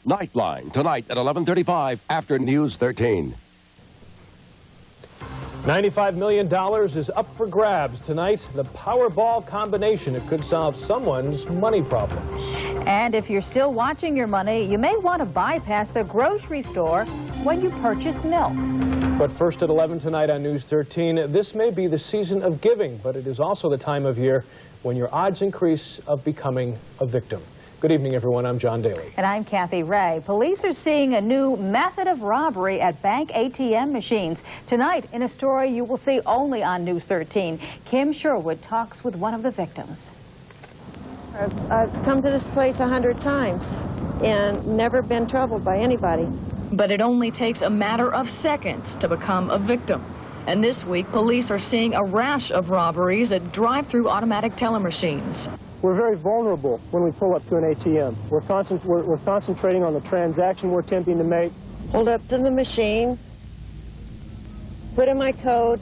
Nightline, tonight at 11:35 after News 13. $95 million is up for grabs tonight. The Powerball combination. It could solve someone's money problems. And if you're still watching your money, you may want to bypass the grocery store when you purchase milk. But first at 11 tonight on News 13, this may be the season of giving, but it is also the time of year when your odds increase of becoming a victim. Good evening, everyone. I'm John Daly. And I'm Cathy Ray. Police are seeing a new method of robbery at bank ATM machines. Tonight, in a story you will see only on News 13, Kim Sherwood talks with one of the victims. I've come to this place 100 times and never been troubled by anybody. But it only takes a matter of seconds to become a victim. And this week, police are seeing a rash of robberies at drive-through automatic teller machines. We're very vulnerable when we pull up to an ATM. We're concentrating on the transaction we're attempting to make. Hold up to the machine, put in my code.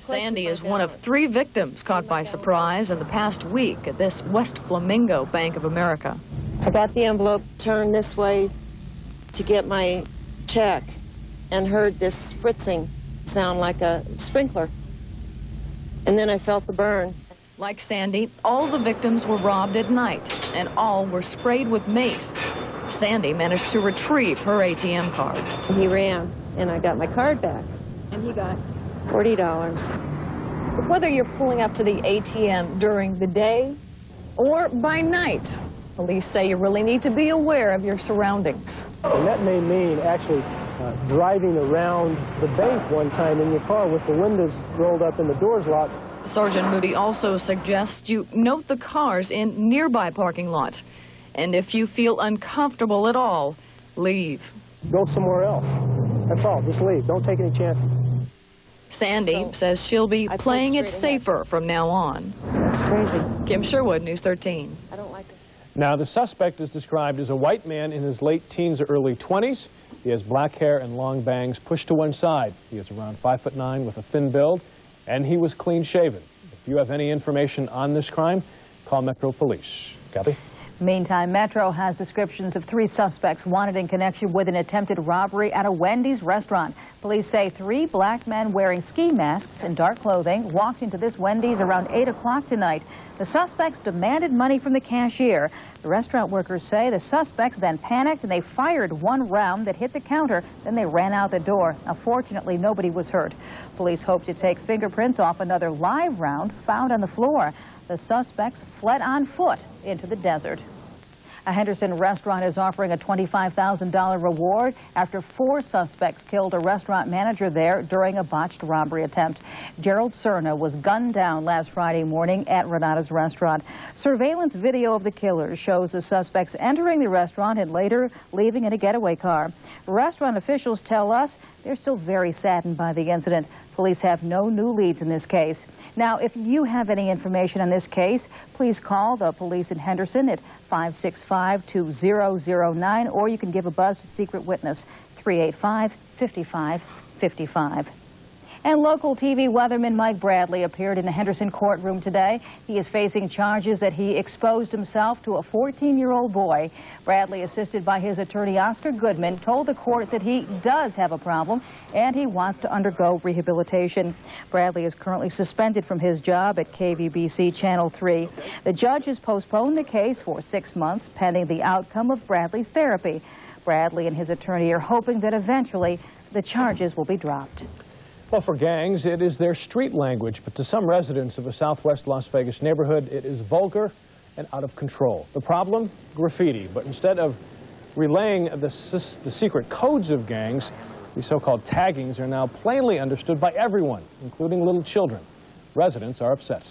Sandy is one of 3 victims caught by surprise in the past week at this West Flamingo Bank of America. I got the envelope turned this way to get my check and heard this spritzing sound like a sprinkler. And then I felt the burn. Like Sandy, all the victims were robbed at night, and all were sprayed with mace. Sandy managed to retrieve her ATM card. He ran, and I got my card back. And he got $40. Whether you're pulling up to the ATM during the day or by night, police say you really need to be aware of your surroundings. And that may mean actually driving around the bank one time in your car with the windows rolled up and the doors locked. Sergeant Moody also suggests you note the cars in nearby parking lots. And if you feel uncomfortable at all, leave. Go somewhere else. That's all. Just leave. Don't take any chances. Sandy says she'll be playing it safer from now on. That's crazy. Kim Sherwood, News 13. I don't like it. Now, the suspect is described as a white man in his late teens or early 20s. He has black hair and long bangs pushed to one side. He is around 5'9" with a thin build, and he was clean-shaven. If you have any information on this crime, call Metro Police. Cathy? Meantime, Metro has descriptions of 3 suspects wanted in connection with an attempted robbery at a Wendy's restaurant. Police say 3 black men wearing ski masks and dark clothing walked into this Wendy's around 8 o'clock tonight. The suspects demanded money from the cashier. The restaurant workers say the suspects then panicked and they fired 1 round that hit the counter. Then they ran out the door. Now, fortunately, nobody was hurt. Police hope to take fingerprints off another live round found on the floor. The suspects fled on foot into the desert. A Henderson restaurant is offering a $25,000 reward after 4 suspects killed a restaurant manager there during a botched robbery attempt. Gerald Cerna was gunned down last Friday morning at Renata's restaurant. Surveillance video of the killers shows the suspects entering the restaurant and later leaving in a getaway car. Restaurant officials tell us they're still very saddened by the incident. Police have no new leads in this case. Now, if you have any information on this case, please call the police in Henderson at 565-2009, or you can give a buzz to Secret Witness, 385-5555. And local TV weatherman Mike Bradley appeared in the Henderson courtroom today. He is facing charges that he exposed himself to a 14-year-old boy. Bradley, assisted by his attorney Oscar Goodman, told the court that he does have a problem and he wants to undergo rehabilitation. Bradley is currently suspended from his job at KVBC Channel 3. The judge has postponed the case for 6 months pending the outcome of Bradley's therapy. Bradley and his attorney are hoping that eventually the charges will be dropped. Well, for gangs, it is their street language, but to some residents of a southwest Las Vegas neighborhood, it is vulgar and out of control. The problem? Graffiti. But instead of relaying the secret codes of gangs, these so-called taggings are now plainly understood by everyone, including little children. Residents are upset.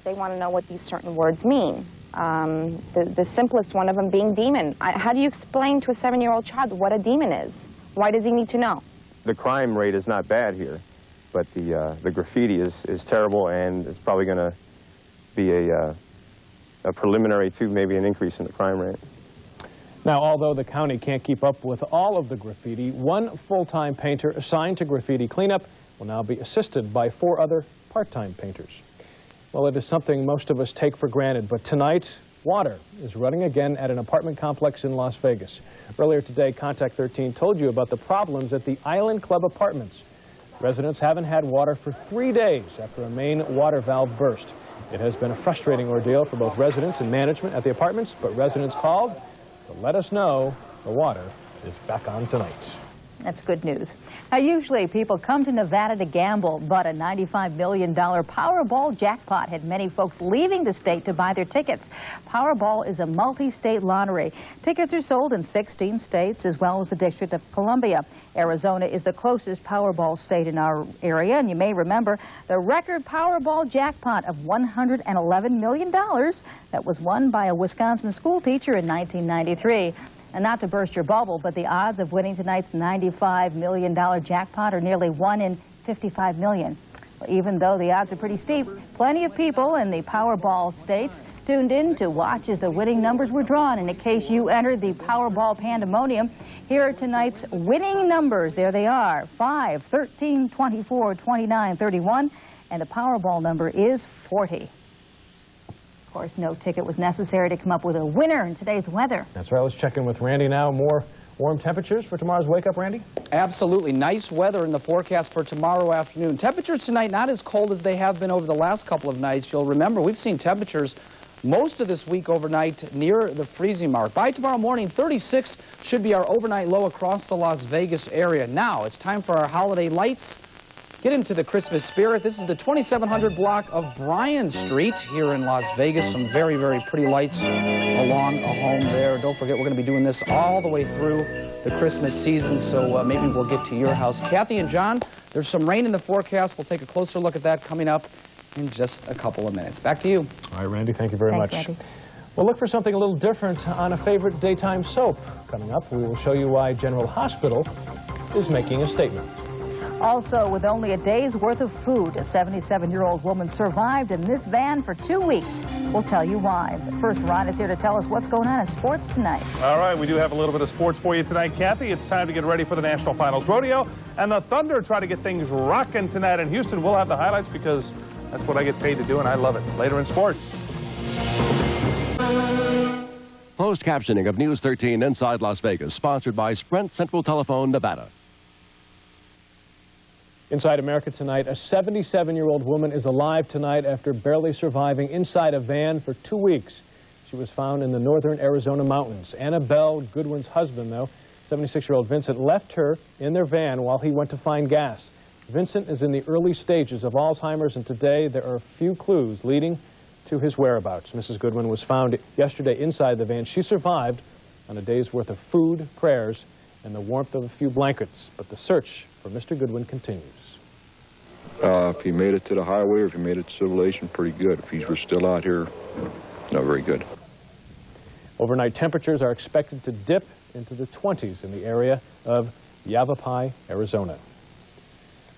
They want to know what these certain words mean. The simplest one of them being demon. How do you explain to a 7-year-old child what a demon is? Why does he need to know? The crime rate is not bad here, but the graffiti is terrible, and it's probably going to be a preliminary to maybe an increase in the crime rate. Now, although the county can't keep up with all of the graffiti, 1 full-time painter assigned to graffiti cleanup will now be assisted by 4 other part-time painters. Well, it is something most of us take for granted, but tonight Water is running again at an apartment complex in Las Vegas. Earlier today, Contact 13 told you about the problems at the Island Club Apartments. Residents haven't had water for 3 days after a main water valve burst. It has been a frustrating ordeal for both residents and management at the apartments, but residents called to let us know the water is back on tonight. That's good news. Now, usually people come to Nevada to gamble, but a $95 million Powerball jackpot had many folks leaving the state to buy their tickets. Powerball is a multi-state lottery. Tickets are sold in 16 states as well as the District of Columbia. Arizona is the closest Powerball state in our area, and you may remember the record Powerball jackpot of $111 million that was won by a Wisconsin school teacher in 1993. And not to burst your bubble, but the odds of winning tonight's $95 million jackpot are nearly 1 in 55 million. Well, even though the odds are pretty steep, plenty of people in the Powerball states tuned in to watch as the winning numbers were drawn. And in case you entered the Powerball pandemonium, here are tonight's winning numbers. There they are: 5, 13, 24, 29, 31, and the Powerball number is 40. Of course, no ticket was necessary to come up with a winner in today's weather. That's right. Let's check in with Randy now. More warm temperatures for tomorrow's wake-up, Randy? Absolutely. Nice weather in the forecast for tomorrow afternoon. Temperatures tonight not as cold as they have been over the last couple of nights. You'll remember we've seen temperatures most of this week overnight near the freezing mark. By tomorrow morning, 36 should be our overnight low across the Las Vegas area. Now it's time for our holiday lights. Get into the Christmas spirit. This is the 2700 block of Bryan Street here in Las Vegas. Some very, very pretty lights along a home there. Don't forget, we're going to be doing this all the way through the Christmas season, so maybe we'll get to your house. Cathy and John, there's some rain in the forecast. We'll take a closer look at that coming up in just a couple of minutes. Back to you. All right, Randy, thank you very much. Randy. We'll look for something a little different on a favorite daytime soap. Coming up, we will show you why General Hospital is making a statement. Also, with only a day's worth of food, a 77-year-old woman survived in this van for 2 weeks. We'll tell you why. But first, Ron is here to tell us what's going on in sports tonight. All right, we do have a little bit of sports for you tonight, Cathy. It's time to get ready for the National Finals Rodeo. And the Thunder try to get things rocking tonight in Houston. We'll have the highlights because that's what I get paid to do, and I love it. Later in sports. Closed captioning of News 13 Inside Las Vegas, sponsored by Sprint Central Telephone, Nevada. Inside America tonight, a 77-year-old woman is alive tonight after barely surviving inside a van for 2 weeks. She was found in the northern Arizona mountains. Annabelle Goodwin's husband, though, 76-year-old Vincent, left her in their van while he went to find gas. Vincent is in the early stages of Alzheimer's, and today there are few clues leading to his whereabouts. Mrs. Goodwin was found yesterday inside the van. She survived on a day's worth of food, prayers, and the warmth of a few blankets. But the search for Mr. Goodwin continues. If he made it to the highway or if he made it to civilization, pretty good. If he was still out here, not very good. Overnight temperatures are expected to dip into the 20s in the area of Yavapai, Arizona.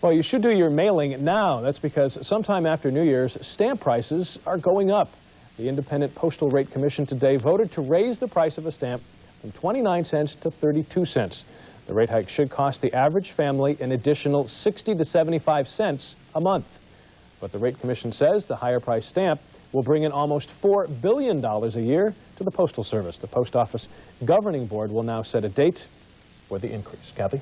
Well, you should do your mailing now. That's because sometime after New Year's, stamp prices are going up. The Independent Postal Rate Commission today voted to raise the price of a stamp from 29 cents to 32 cents. The rate hike should cost the average family an additional 60 to 75 cents a month. But the Rate Commission says the higher price stamp will bring in almost $4 billion a year to the Postal Service. The Post Office Governing Board will now set a date for the increase. Cathy?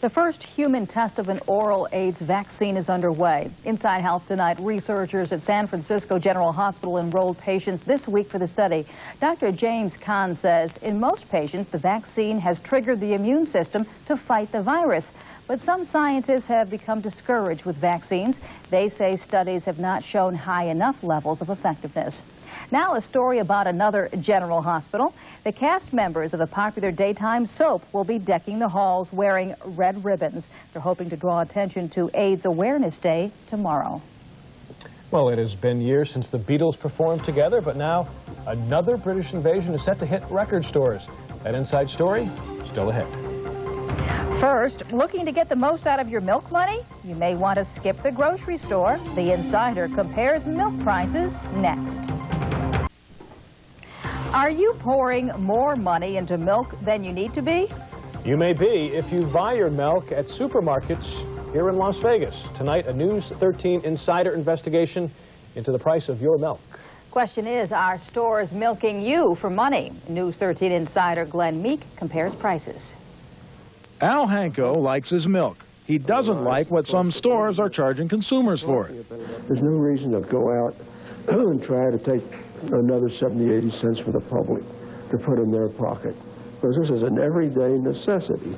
The first human test of an oral AIDS vaccine is underway. Inside Health tonight, researchers at San Francisco General Hospital enrolled patients this week for the study. Dr. James Kahn says in most patients, the vaccine has triggered the immune system to fight the virus. But some scientists have become discouraged with vaccines. They say studies have not shown high enough levels of effectiveness. Now a story about another general hospital. The cast members of the popular daytime soap will be decking the halls wearing red ribbons. They're hoping to draw attention to AIDS Awareness Day tomorrow. Well, it has been years since the Beatles performed together, but now another British invasion is set to hit record stores. That inside story, still ahead. First, looking to get the most out of your milk money? You may want to skip the grocery store. The Insider compares milk prices next. Are you pouring more money into milk than you need to be? You may be if you buy your milk at supermarkets here in Las Vegas. Tonight, a News 13 Insider investigation into the price of your milk. question is, are stores milking you for money? News 13 insider Glenn Meek compares prices. Al Hanko likes his milk. He doesn't like what some stores are charging consumers for it. There's no reason to go out and try to take another 70, 80 cents from the public to put in their pocket, because this is an everyday necessity.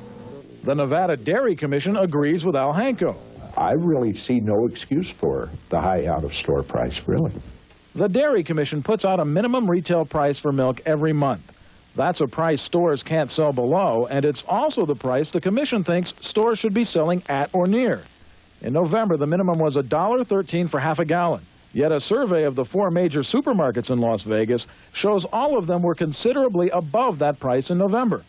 The Nevada Dairy Commission agrees with Al Hanko. I really see no excuse for the high out-of-store price, really. The Dairy Commission puts out a minimum retail price for milk every month. That's a price stores can't sell below, and it's also the price the Commission thinks stores should be selling at or near. In November, the minimum was $1.13 for half a gallon. Yet a survey of the 4 major supermarkets in Las Vegas shows all of them were considerably above that price in November.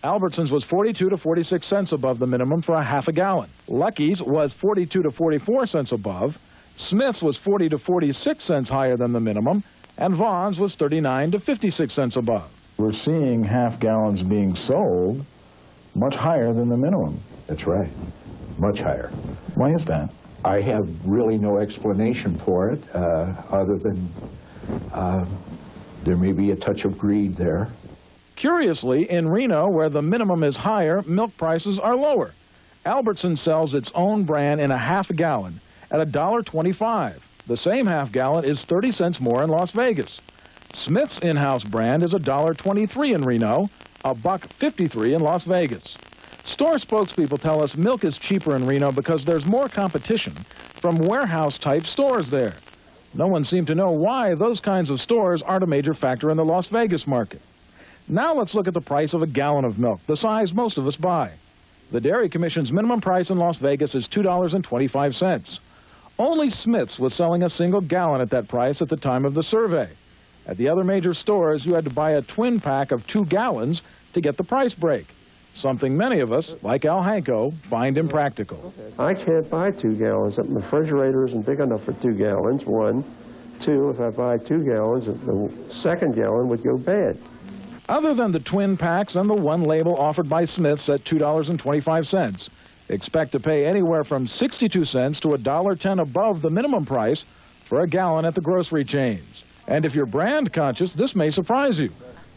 Albertsons was 42 to 46 cents above the minimum for a half a gallon. Lucky's was 42 to 44 cents above. Smith's was 40 to 46 cents higher than the minimum, and Vaughn's was 39 to 56 cents above. We're seeing half gallons being sold much higher than the minimum. That's right, much higher. Why is that? I have really no explanation for it, other than there may be a touch of greed there. Curiously, in Reno, where the minimum is higher, milk prices are lower. Albertsons sells its own brand in a half a gallon at $1.25. The same half gallon is 30 cents more in Las Vegas. Smith's in-house brand is $1.23 in Reno, $1.53 in Las Vegas. Store spokespeople tell us milk is cheaper in Reno because there's more competition from warehouse-type stores there. No one seemed to know why those kinds of stores aren't a major factor in the Las Vegas market. Now let's look at the price of a gallon of milk, the size most of us buy. The Dairy Commission's minimum price in Las Vegas is $2.25. Only Smith's was selling a single gallon at that price at the time of the survey. At the other major stores, you had to buy a twin pack of 2 gallons to get the price break, something many of us, like Al Hanko, find impractical. I can't buy 2 gallons. The refrigerator isn't big enough for 2 gallons, one. Two, if I buy 2 gallons, the second gallon would go bad. Other than the twin packs and the one label offered by Smith's at $2.25, expect to pay anywhere from 62 cents to $1.10 above the minimum price for a gallon at the grocery chains. And if you're brand conscious, this may surprise you.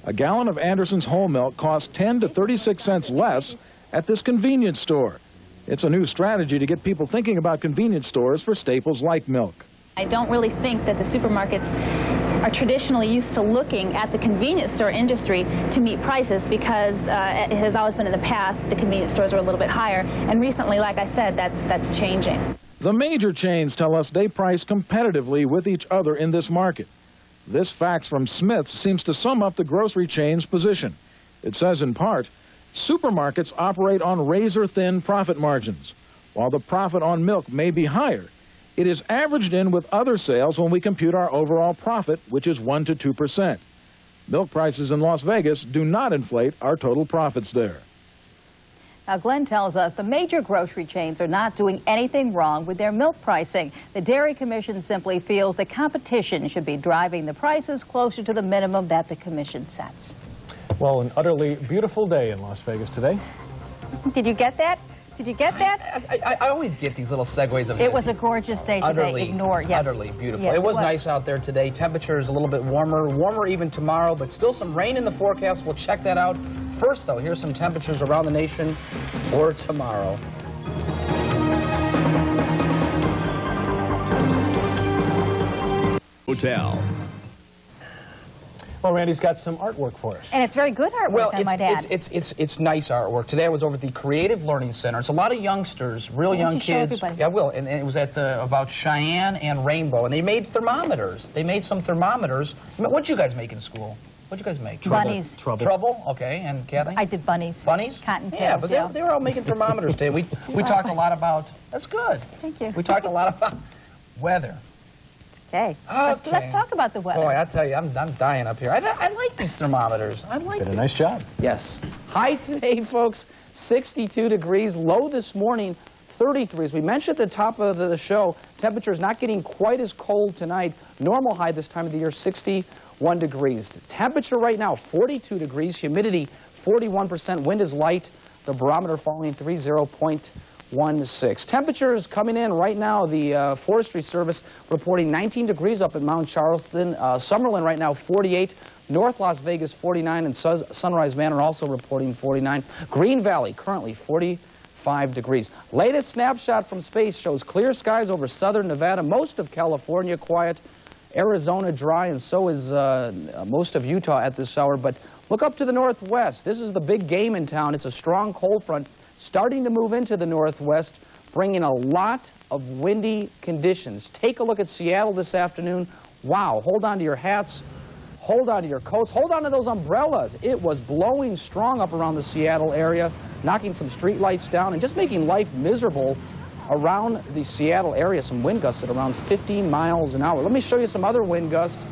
A gallon of Anderson's whole milk costs 10 to 36 cents less at this convenience store. It's a new strategy to get people thinking about convenience stores for staples like milk. I don't really think that the supermarkets are traditionally used to looking at the convenience store industry to meet prices, because it has always been in the past the convenience stores are a little bit higher, and recently, like I said, that's changing. The major chains tell us they price competitively with each other in this market. This fax from Smith's seems to sum up the grocery chain's position. It says, in part, supermarkets operate on razor-thin profit margins. While the profit on milk may be higher, it is averaged in with other sales when we compute our overall profit, which is 1 to 2%. Milk prices in Las Vegas do not inflate our total profits there. Now, Glenn tells us the major grocery chains are not doing anything wrong with their milk pricing. The Dairy Commission simply feels that competition should be driving the prices closer to the minimum that the Commission sets. Well, an utterly beautiful day in Las Vegas today. Did you get that? Did you get that? I always get these little segues of It was a gorgeous day today. Utterly beautiful. Yes, it was nice out there today. Temperature is a little bit warmer even tomorrow, but still some rain in the forecast. We'll check that out. First, though, here's some temperatures around the nation for tomorrow. Hotel. Well, Randy's got some artwork for us. And it's very good artwork, I might add. It's nice artwork. Today I was over at the Creative Learning Center. It's a lot of youngsters, real young kids. Yeah, I will. And it was at about Cheyenne and Rainbow. And they made thermometers. They made some thermometers. What'd you guys make in school? What'd you guys make? Bunnies. Trouble? Okay. And Cathy? I did bunnies. Bunnies? Cottontails. Yeah, but they were all making thermometers today. We talked a lot about, that's good. Thank you. We talked a lot about weather. Okay. Let's talk about the weather. Boy, I tell you, I'm dying up here. I like these thermometers. I like Did a nice job. Yes. High today, folks, 62 degrees. Low this morning, 33. As we mentioned at the top of the show, temperatures not getting quite as cold tonight. Normal high this time of the year, 61 degrees. The temperature right now, 42 degrees. Humidity, 41%. Wind is light. The barometer falling 30.1 1-6. Temperatures coming in right now, the Forestry Service reporting 19 degrees up at Mount Charleston. Summerlin right now 48. North Las Vegas 49, and Sunrise Manor also reporting 49. Green Valley currently 45 degrees. Latest snapshot from space shows clear skies over southern Nevada, most of California quiet, Arizona dry, and so is most of Utah at this hour. But look up to the northwest. This is the big game in town. It's a strong cold front starting to move into the northwest, bringing a lot of windy conditions. Take a look at Seattle this afternoon. Wow, hold on to your hats. Hold on to your coats. Hold on to those umbrellas. It was blowing strong up around the Seattle area, knocking some street lights down and just making life miserable around the Seattle area. Some wind gusts at around 15 miles an hour. Let me show you some other wind gusts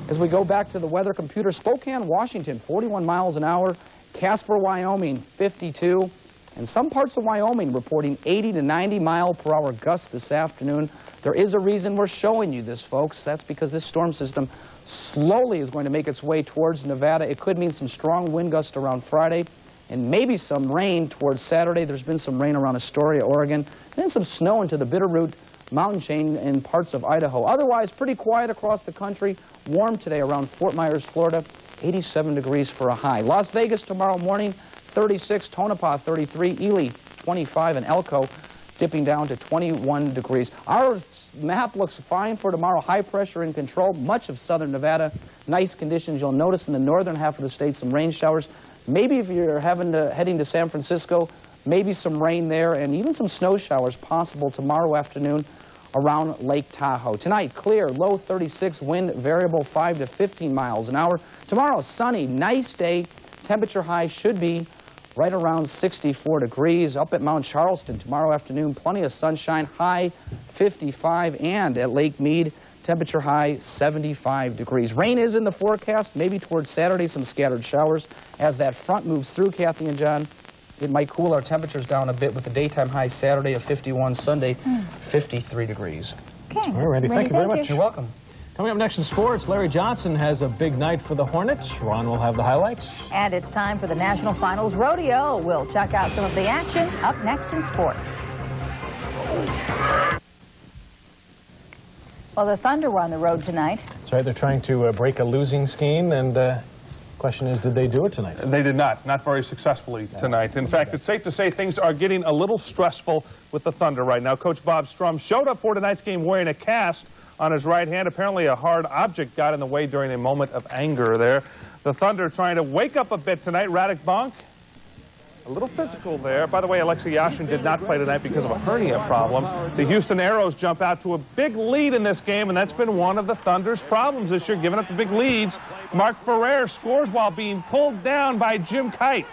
as we go back to the weather computer. Spokane, Washington, 41 miles an hour. Casper, Wyoming, 52. And some parts of Wyoming reporting 80 to 90 mile per hour gusts this afternoon. There is a reason we're showing you this, folks. That's because this storm system slowly is going to make its way towards Nevada. It could mean some strong wind gusts around Friday and maybe some rain towards Saturday. There's been some rain around Astoria, Oregon, then some snow into the Bitterroot mountain chain in parts of Idaho. Otherwise, pretty quiet across the country. Warm today around Fort Myers, Florida, 87 degrees for a high. Las Vegas tomorrow morning, 36, Tonopah 33, Ely 25, and Elko dipping down to 21 degrees. Our map looks fine for tomorrow. High pressure in control. Much of southern Nevada. Nice conditions. You'll notice in the northern half of the state some rain showers. Maybe if you're heading to San Francisco, maybe some rain there and even some snow showers possible tomorrow afternoon around Lake Tahoe. Tonight, clear, low 36, wind variable 5 to 15 miles an hour. Tomorrow, sunny, nice day. Temperature high should be right around 64 degrees. Up at Mount Charleston tomorrow afternoon, plenty of sunshine, high 55, and at Lake Mead, temperature high 75 degrees. Rain is in the forecast, maybe towards Saturday, some scattered showers. As that front moves through, Kathy and John, it might cool our temperatures down a bit with the daytime high Saturday of 51, Sunday 53 degrees. Okay. All right, Randy, thank you very much. You're welcome. Coming up next in sports, Larry Johnson has a big night for the Hornets. Ron will have the highlights. And it's time for the National Finals Rodeo. We'll check out some of the action up next in sports. Well, the Thunder were on the road tonight. That's right. They're trying to break a losing scheme, and the question is, did they do it tonight? They did not. Not very successfully tonight. In fact, it's safe to say things are getting a little stressful with the Thunder right now. Coach Bob Strum showed up for tonight's game wearing a cast on his right hand. Apparently a hard object got in the way during a moment of anger there. The Thunder trying to wake up a bit tonight. Radek Bonk, a little physical there. By the way, Alexei Yashin did not play tonight because of a hernia problem. The Houston Aeros jump out to a big lead in this game, and that's been one of the Thunder's problems this year, giving up the big leads. Mark Ferrer scores while being pulled down by Jim Kite.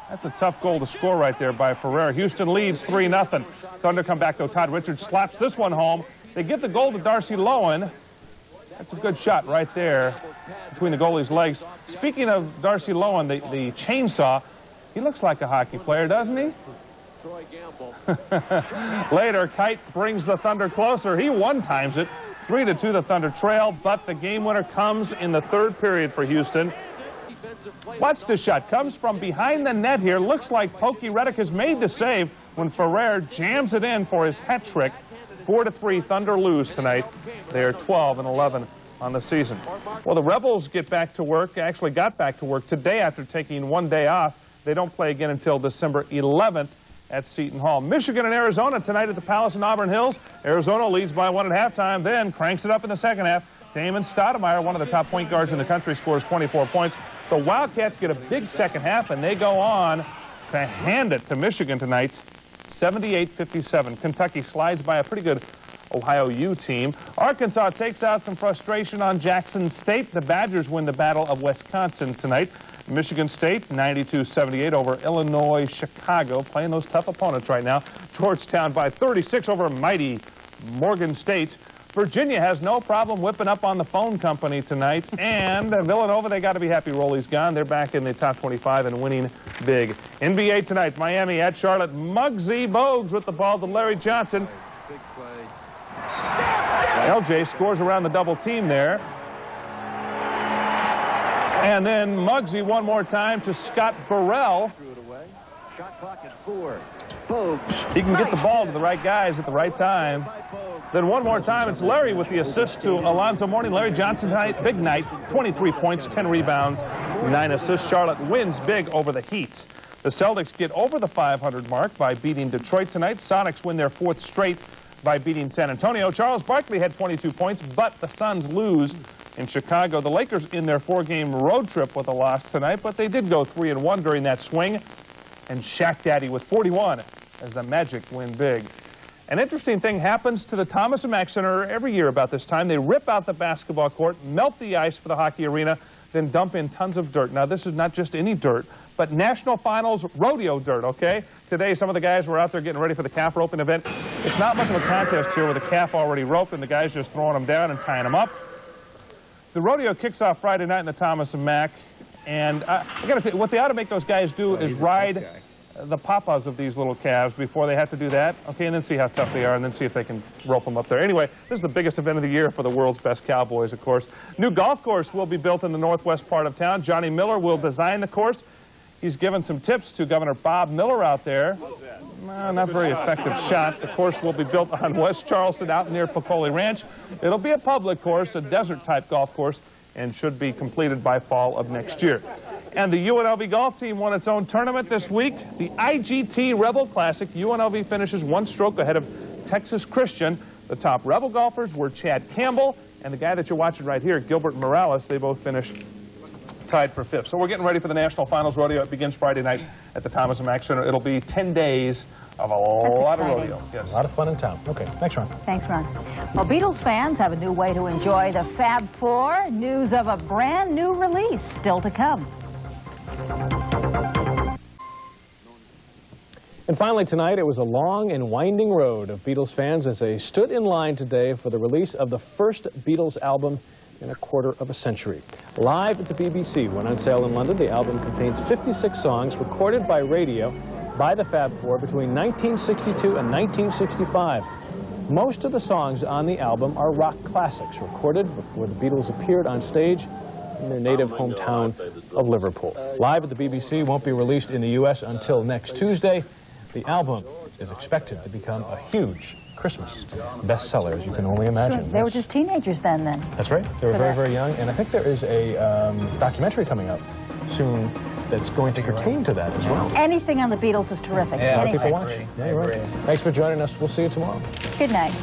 That's a tough goal to score right there by Ferrer. Houston leads 3-0. Thunder come back, though. Todd Richards slaps this one home. They give the goal to Darcy Lowen. That's a good shot right there between the goalie's legs. Speaking of Darcy Lowen, the chainsaw, he looks like a hockey player, doesn't he? Later, Kite brings the Thunder closer. He one-times it. 3-2 the Thunder trail, but the game winner comes in the third period for Houston. Watch the shot. Comes from behind the net here. Looks like Pokey Reddick has made the save when Ferrer jams it in for his hat trick. 4-3, Thunder lose tonight. They are 12-11 on the season. Well, the Rebels get back to work, actually got back to work today after taking one day off. They don't play again until December 11th at Seton Hall. Michigan and Arizona tonight at the Palace in Auburn Hills. Arizona leads by 1 at halftime, then cranks it up in the second half. Damon Stoudemire, one of the top point guards in the country, scores 24 points. The Wildcats get a big second half, and they go on to hand it to Michigan tonight. 78-57. Kentucky slides by a pretty good Ohio U team. Arkansas takes out some frustration on Jackson State. The Badgers win the Battle of Wisconsin tonight. Michigan State 92-78 over Illinois Chicago, playing those tough opponents right now. Georgetown by 36 over mighty Morgan State. Virginia has no problem whipping up on the phone company tonight. And Villanova, they got to be happy Rolly's gone. They're back in the top 25 and winning big. NBA tonight, Miami at Charlotte. Muggsy Bogues with the ball to Larry Johnson. Big play. LJ scores around the double team there. And then Muggsy one more time to Scott Burrell. He can get the ball to the right guys at the right time. Then one more time, it's Larry with the assist to Alonzo Mourning. Larry Johnson tonight, big night, 23 points, 10 rebounds, 9 assists. Charlotte wins big over the Heat. The Celtics get over the 500 mark by beating Detroit tonight. Sonics win their 4th straight by beating San Antonio. Charles Barkley had 22 points, but the Suns lose in Chicago. The Lakers in their 4-game road trip with a loss tonight, but they did go 3-1 during that swing. And Shaq Daddy with 41 as the Magic win big. An interesting thing happens to the Thomas & Mack Center every year about this time. They rip out the basketball court, melt the ice for the hockey arena, then dump in tons of dirt. Now, this is not just any dirt, but National Finals rodeo dirt, okay? Today, some of the guys were out there getting ready for the calf roping event. It's not much of a contest here with the calf already roped and the guys just throwing them down and tying them up. The rodeo kicks off Friday night in the Thomas & Mack, and I got to tell you, what they ought to make those guys do is ride the papas of these little calves before they have to do that, okay, and then see how tough they are, and then see if they can rope them up there. Anyway, this is the biggest event of the year for the world's best cowboys, of course. New golf course will be built in the northwest part of town. Johnny Miller will design the course. He's given some tips to Governor Bob Miller out there. Not very effective shot. The course will be built on West Charleston out near Popoli Ranch. It'll be a public course, a desert-type golf course, and should be completed by fall of next year. And the UNLV golf team won its own tournament this week. The IGT Rebel Classic. UNLV finishes 1 stroke ahead of Texas Christian. The top Rebel golfers were Chad Campbell and the guy that you're watching right here, Gilbert Morales. They both finished tied for 5th. So we're getting ready for the National Finals Rodeo. It begins Friday night at the Thomas & Mack Center. It'll be 10 days of a lot of rodeo. Yes. A lot of fun in town. Okay, thanks, Ron. Thanks, Ron. Well, Beatles fans have a new way to enjoy the Fab Four. News of a brand new release still to come. And finally tonight, it was a long and winding road of Beatles fans as they stood in line today for the release of the first Beatles album in a quarter of a century. Live at the BBC, went on sale in London. The album contains 56 songs recorded by radio by the Fab Four between 1962 and 1965. Most of the songs on the album are rock classics recorded before the Beatles appeared on stage in their native hometown of Liverpool. Live at the BBC, won't be released in the U.S. until next Tuesday. The album is expected to become a huge Christmas bestseller, as you can only imagine. Sure. They were just teenagers then. That's right. They were very, very young. And I think there is a documentary coming up soon that's going to pertain to that as well. Anything on the Beatles is terrific. Yeah, a lot of people watch. Yeah, you're right. Thanks for joining us. We'll see you tomorrow. Good night.